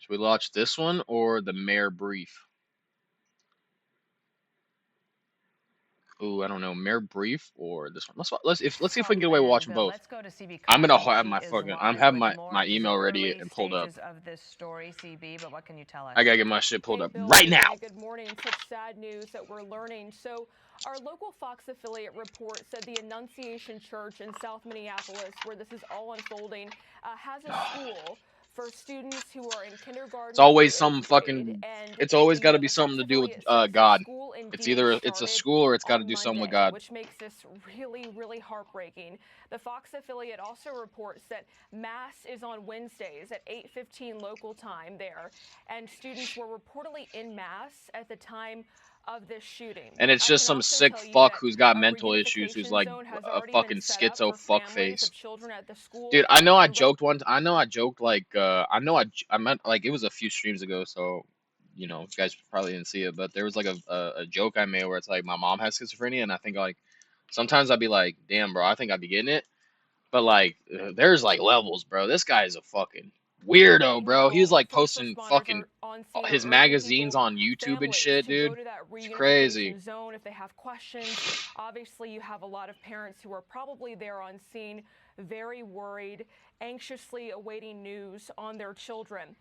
Should we watch this one or the mayor brief? Ooh, I don't know, mayor brief or this one. Let's see if we can get away with And watching both. let's go to CB I'm gonna Cotton. have He my is fucking. I'm live having with my more. These are email ready early and pulled up. stages of this story, CB, but what can you tell us? I gotta get my shit pulled Hey, up Bill right and now. Jay, good morning. Such sad news that we're learning. So, our local Fox affiliate report said the Annunciation Church in South Minneapolis, where this is all unfolding, has a school for students who are in It's kindergarten through always some eighth grade. fucking. And, It's always got to be the Fox something to do with affiliate says God. school It's indeed either it's a started school or it's got to on do something with Monday, God. which makes this really, really heartbreaking. The Fox affiliate also reports that Mass is on Wednesdays at 8:15 local time there, and students were reportedly in Mass at the time of this shooting. And it's I just can some also sick tell you fuck that who's got a mental issues, who's reunification like zone has a already been fucking set up schizo for fuck families face. of children at the school. Dude, I know I And joked once. I know I joked like I meant like it was a few streams ago, so you guys probably didn't see it, but there was like a joke I made where it's like my mom has schizophrenia, and I think like sometimes I'd be like, damn, bro, I think I'd be getting it, but like there's like levels, bro. This guy is a fucking weirdo, right bro. He now, was like first posting responders fucking are on scene, are his urging magazines people, on YouTube and families, shit, to go dude. to that It's crazy. reunification zone if they have questions. Obviously, you have a lot of parents who are probably there on scene, very worried, anxiously awaiting news on their children.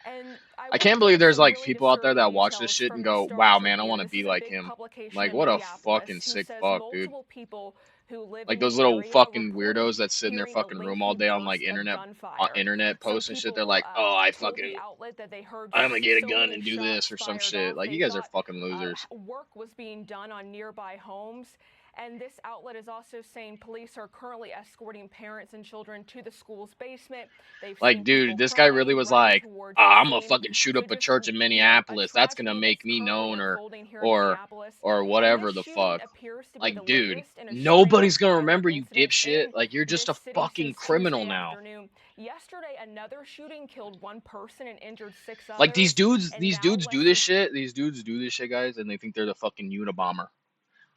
And I I want to can't give believe you there's some like really people out there disturbing that watch this details shit and from the go, Star wow, man, I want Tribune. to This be is a like big him. publication Like, in what a Minneapolis fucking who sick says fuck, dude. multiple people who live Like in those the little area fucking reported weirdos that sit in their hearing a fucking room all lengthy day on like burst of internet on gunfire. internet Some posts and shit. They're people like, oh, I told the fucking outlet that they heard I'm gonna get a so gun many and do shots this or some fired shit. off. Like, They you guys are thought fucking losers. work was being done on nearby homes. And this outlet is also saying police are currently escorting parents and children to the school's basement. They've Like, seen people dude, this guy really crying, was running like, towards the ah, I'm gonna scene. fucking shoot So up a just, church in a Minneapolis. That's gonna tragedy make that's me currently known unfolding here in or Minneapolis. or And this whatever the shooting fuck. appears to be the Like, dude, latest in a string of nobody's gonna violent remember you, incidents dipshit. in Like, you're just this a city fucking since criminal Tuesday now. afternoon. Yesterday, another shooting killed one person and injured six Like these others. dudes, And these now, dudes less do this than shit. These dudes do this shit, guys, and they think they're the fucking Unabomber.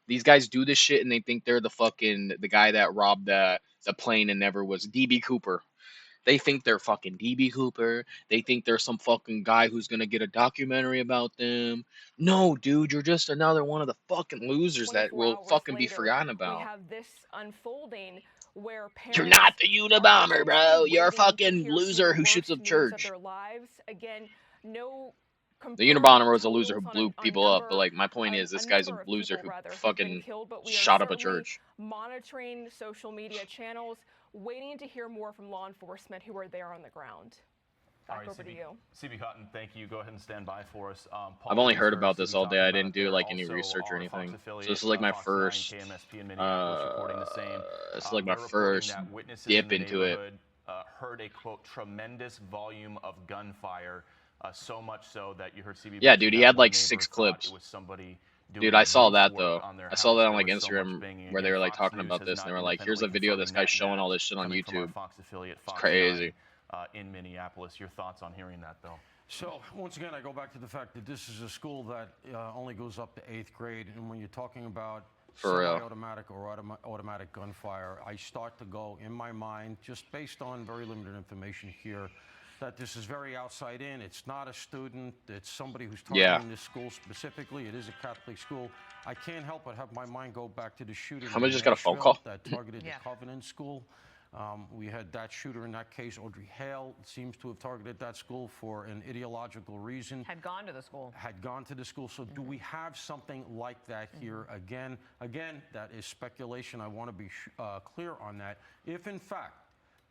These guys do this shit and they think they're the guy that robbed the plane and never was DB Cooper. They think they're fucking DB Cooper. They think they're some fucking guy who's gonna get a documentary about them. No, dude, you're just another one of the fucking losers that 24 will hours fucking be later, forgotten we about. have this unfolding where You're parents not the are Unabomber, potentially bro. You're a waiting to fucking hear some of the loser who shoots worst up news of church. their lives. Again, no The confirmed Unabomber was a loser who totals blew on people up, but like my point is, a this guy's a number of loser people who rather who've been fucking killed, but we are shot up a certainly church. monitoring social media channels, waiting to hear more from law enforcement who are there on the ground. Back over to you. CB Cotton, thank you. Go ahead and stand by for us. I've only heard about this all day. I didn't do like any research or anything. So this is like my first this is like my first dip into it. Heard a quote tremendous volume of gunfire, so much so that you heard CB. Yeah, dude, he had like 6 clips. It was somebody. Dude, I saw that though. I saw that on like Instagram where they were like talking about this and they were like, here's a video of this guy showing all this shit on YouTube. It's crazy. In Minneapolis. Your thoughts on hearing that, though? So, once again, I go back to the fact that this is a school that only goes up to 8th grade, and when you're talking about semi-automatic or automatic gunfire, I start to go in my mind, just based on very limited information here, that this is very outside in. It's not a student. It's somebody who's targeting this school specifically. It is a Catholic school. I can't help but have my mind go back to the shooting Somebody just got a phone call that targeted the Covenant School. We had that shooter in that case, Audrey Hale, seems to have targeted that school for an ideological reason. Had gone to the school. Had gone to the school. So do we have something like that here again? Again, that is speculation. I want to be clear on that. If, in fact,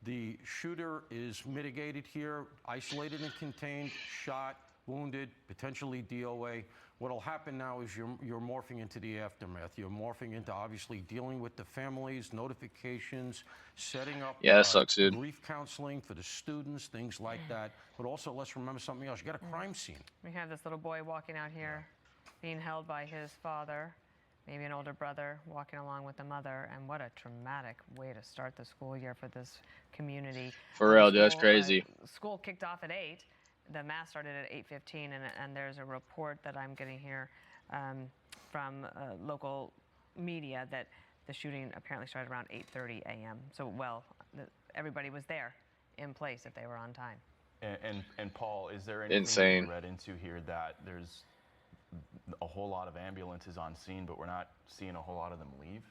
the shooter is mitigated here, isolated and contained, shot, wounded, potentially DOA, what'll happen now is you're morphing into the aftermath. You're morphing into obviously dealing with the families, notifications, setting up that sucks, dude. grief counseling for the students, things like that. But also, let's remember something else. You got a crime scene. We have this little boy walking out here, being held by his father, maybe an older brother walking along with the mother. And what a traumatic way to start the school year for this community. For real, dude, that's crazy. School kicked off at 8. The mass started at 8:15, and there's a report that I'm getting here from local media that the shooting apparently started around 8:30 a.m. So, well, everybody was there in place if they were on time. And Paul, is there anything that Insane. you read into here that there's a whole lot of ambulances on scene, but we're not seeing a whole lot of them leave?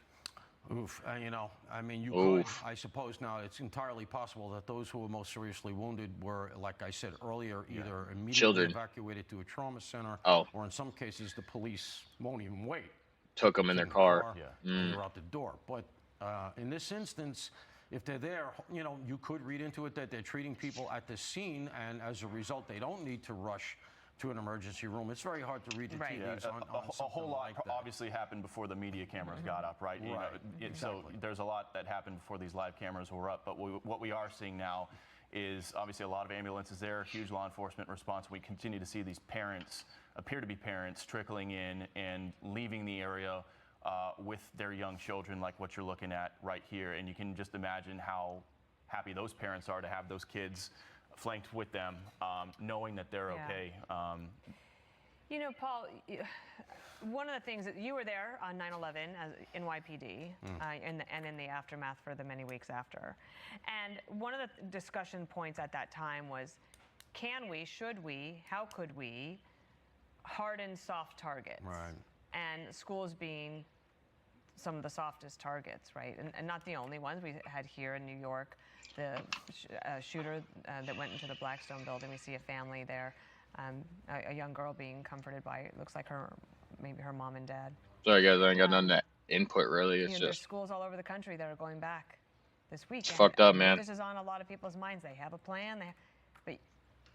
Oof, you know, I mean, you Oof. could, I suppose now it's entirely possible that those who were most seriously wounded were, like I said earlier, either immediately Children. evacuated to a trauma center, Oh. or in some cases, the police won't even wait. Took them in their car. And you're out the door. But in this instance, if they're there, you know, you could read into it that they're treating people at the scene, and as a result, they don't need to rush to an emergency room. It's very hard to read the Right. TVs on A something whole lot like that. obviously happened before the media cameras got up, right? You know, Right. So Exactly. there's a lot that happened before these live cameras were up. But what we are seeing now is obviously a lot of ambulances there, huge law enforcement response. We continue to see these parents, appear to be parents, trickling in and leaving the area with their young children, like what you're looking at right here. And you can just imagine how happy those parents are to have those kids flanked with them, knowing that they're Yeah. okay. You know, Paul, one of the things that you were there on 9/11 as NYPD, and in the aftermath for the many weeks after. And one of the discussion points at that time was, can we, should we, how could we harden soft targets? Right. And schools being some of the softest targets, right? And not the only ones. We had here in New York the shooter that went into the Blackstone building. We see a family there, a young girl being comforted by, it looks like maybe her mom and dad. Sorry guys, I ain't got nothing to input really. It's There's just schools all over the country that are going back this week. it's And fucked I up, know man. This is on a lot of people's minds. They have a plan, but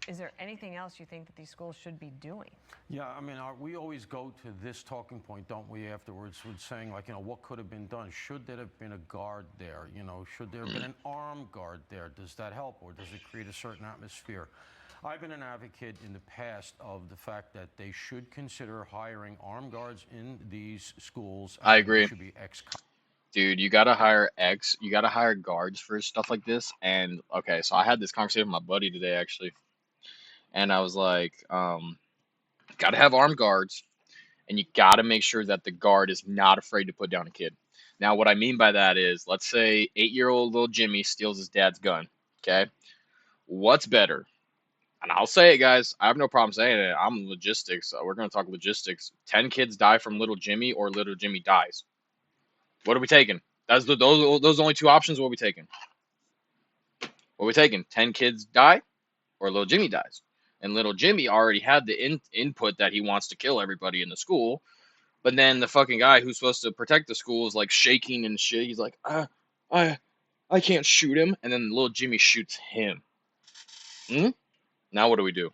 is there anything else you think that these schools should be doing? Yeah, I mean, we always go to this talking point, don't we, afterwards, with saying, like, you know, what could have been done? Should there have been a guard there? You know, should there have been an armed guard there? Does that help, or does it create a certain atmosphere? I've been an advocate in the past of the fact that they should consider hiring armed guards in these schools. I and agree. They should be Dude, you gotta hire guards for stuff like this. And okay, so I had this conversation with my buddy today actually, and I was like, gotta have armed guards, and you gotta make sure that the guard is not afraid to put down a kid. Now, what I mean by that is, let's say 8-year-old little Jimmy steals his dad's gun. Okay, what's better? And I'll say it, guys. I have no problem saying it. I'm logistics. So we're gonna talk logistics. 10 kids die from little Jimmy, or little Jimmy dies. What are we taking? Those are the only two options. What are we taking? What are we taking? 10 kids die, or little Jimmy dies. And little Jimmy already had the input that he wants to kill everybody in the school. But then the fucking guy who's supposed to protect the school is like shaking and shit. He's like, I can't shoot him. And then little Jimmy shoots him. Now what do we do?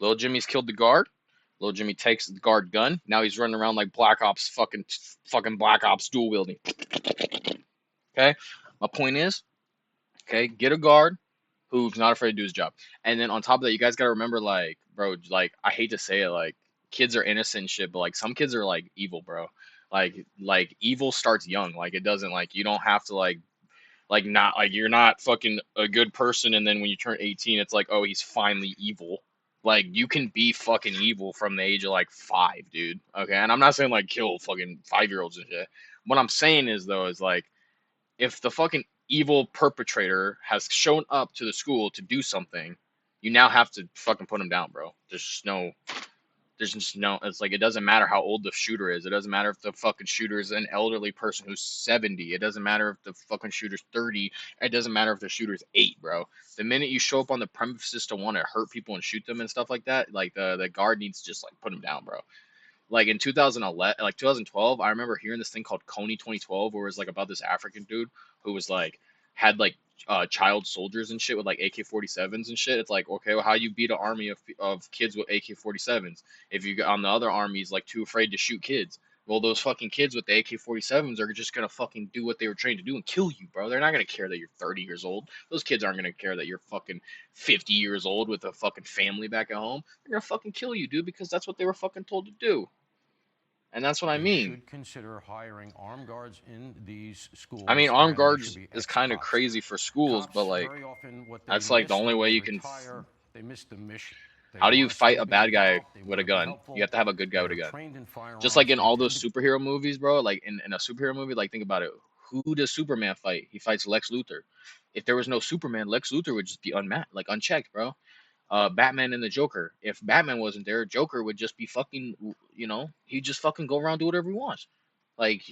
Little Jimmy's killed the guard. Little Jimmy takes the guard gun. Now he's running around like Black Ops, fucking Black Ops dual wielding. Okay? My point is, okay, get a guard who's not afraid to do his job. And then on top of that, you guys gotta remember, like, bro, like, I hate to say it, like, kids are innocent and shit, but like some kids are like evil, bro. Like evil starts young. Like it doesn't, like, you don't have to not, like, you're not fucking a good person and then when you turn 18 it's like, oh, he's finally evil. Like, you can be fucking evil from the age of like 5, dude. Okay, and I'm not saying like kill fucking 5-year-olds and shit. What I'm saying is though is like, if the fucking evil perpetrator has shown up to the school to do something, you now have to fucking put him down, bro. There's just no, it's like, it doesn't matter how old the shooter is. It doesn't matter if the fucking shooter is an elderly person who's 70. It doesn't matter if the fucking shooter's 30. It doesn't matter if the shooter's 8, bro. The minute you show up on the premises to want to hurt people and shoot them and stuff like that, like the guard needs to just like put him down, bro. Like in 2011, like 2012, I remember hearing this thing called Coney 2012, where it was like about this African dude who was like, had like child soldiers and shit with like AK-47s and shit. It's like, okay, well, how you beat an army of kids with AK-47s if you on the other army's like too afraid to shoot kids? Well, those fucking kids with the AK-47s are just gonna fucking do what they were trained to do and kill you, bro. They're not gonna care that you're 30 years old. Those kids aren't gonna care that you're fucking 50 years old with a fucking family back at home. They're gonna fucking kill you, dude, because that's what they were fucking told to do. And that's what I mean. should consider hiring armed guards in these schools. I mean, armed and they guards should be is kind of ex-cops. crazy for schools, Cops, but like, very often what they that's like the miss only when way they you can. retire, they miss the mission. They How do you want fight to a be bad guy involved, they with a want to be gun? helpful, You have to have a good guy with a they're gun. trained in firearms, Just like in they all those tend superhero movies, bro. Like in a superhero movie, like think about it. Who does Superman fight? He fights Lex Luthor. If there was no Superman, Lex Luthor would just be unchecked, bro. Batman and the Joker. If Batman wasn't there, Joker would just be fucking, he'd just fucking go around do whatever he wants. Like,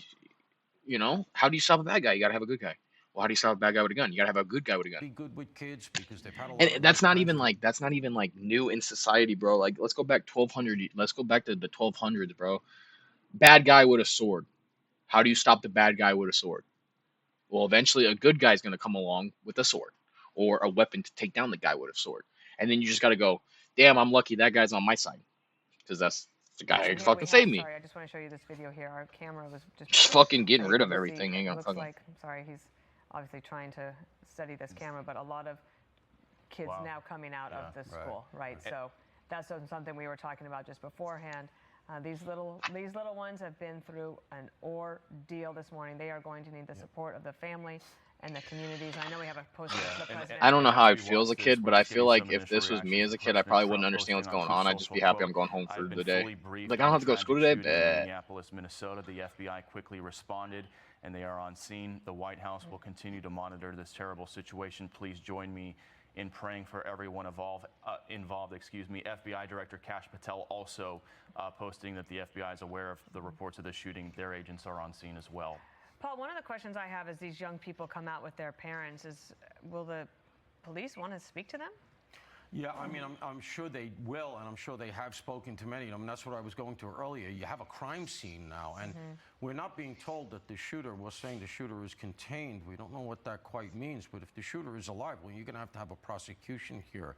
how do you stop a bad guy? You gotta have a good guy. Well, how do you stop a bad guy with a gun? You gotta have a good guy with a gun. Be good with kids because they've had a lot And of that's not lifetimes even with like new in society, bro. Like, let's go back 1200. Let's go back to the 1200s, bro. Bad guy with a sword. How do you stop the bad guy with a sword? Well, eventually a good guy's gonna come along with a sword or a weapon to take down the guy with a sword, and then you just gotta go, damn, I'm lucky that guy's on my side because that's the guy So who here we fucking saved have, me. sorry, I just want to show you this video here. Our camera was Just just fucking getting rid able of to see. everything. Ain't It gonna looks fucking. like, I'm sorry, he's obviously trying to study this camera, but a lot of kids Wow. now coming out of the school, right? So that's something we were talking about just beforehand. These little ones have been through an ordeal this morning. They are going to need the support of the family and the communities. I know we have a poster of the president. I don't know And how as I we feel as a watch this, kid, we're but I just feel getting like some if this initial was me reactions as a from kid, I President probably wouldn't Trump understand what's posting going Truth on. I'd just Social, be happy quote, I'm going home "I've for been the day. fully briefed Like, I on don't have the to go to school tragic today. shooting in Bah. Minneapolis, Minnesota. The FBI quickly responded, and they are on scene. The White House will continue to monitor this terrible situation. Please join me in praying for everyone involved. FBI Director Kash Patel also posting that the FBI is aware of the reports of the shooting. Their agents are on scene as well. Paul, one of the questions I have as these young people come out with their parents is, will the police want to speak to them? Yeah, I mean, I'm sure they will, and I'm sure they have spoken to many. I mean, that's what I was going to earlier. You have a crime scene now, and we're not being told that the shooter, we're saying the shooter is contained. We don't know what that quite means, but if the shooter is alive, well, you're going to have a prosecution here.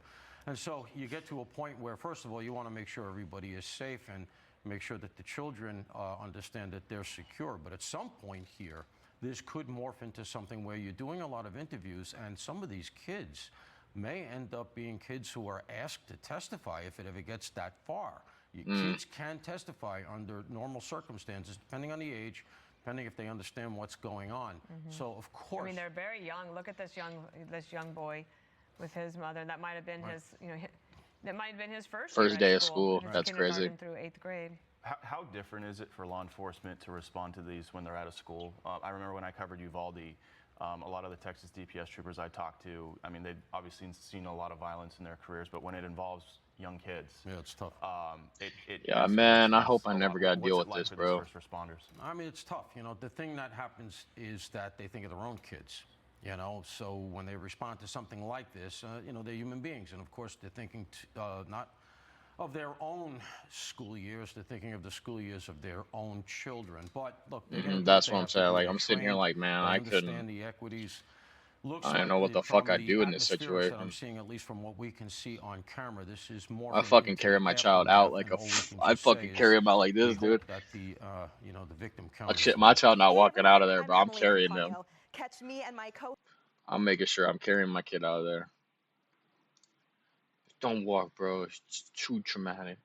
And so you get to a point where, first of all, you want to make sure everybody is safe and make sure that the children understand that they're secure. But at some point here, this could morph into something where you're doing a lot of interviews, and some of these kids may end up being kids who are asked to testify if it ever gets that far. Kids can testify under normal circumstances, depending on the age, depending if they understand what's going on. So, of course. I mean, they're very young. Look at this young boy with his mother. That might have been his, that might have been his first Day year of school. His That's crazy. kindergarten through 8th grade. How different is it for law enforcement to respond to these when they're out of school? I remember when I covered Uvalde, a lot of the Texas DPS troopers I talked to, I mean, they've obviously seen a lot of violence in their careers, but when it involves young kids, Yeah, it's tough. Yeah, man, I hope I a never lot got to more. deal What's with it like this, for bro. these first responders? I mean, it's tough. The thing that happens is that they think of their own kids. So when they respond to something like this, they're human beings, and of course they're thinking not of their own school years, they're thinking of the school years of their own children. But look, they're going to do That's they what I'm have to saying. do. Like, They're I'm sitting here trained, like, man, they I understand couldn't. the equities. Looks I don't like know what the fuck from I'd the do in this atmospheres that I'm situation. seeing, at least from what we can see on camera, this is more. I fucking carry my child out like I'd fucking carry him out like this, dude. That the victim My, count is my low. child not Hey walking out of everyone, there, I'm bro. I'm Emily carrying them. Antonio. Catch me and my co I'm making sure I'm carrying my kid out of there. Don't walk, bro. It's too traumatic.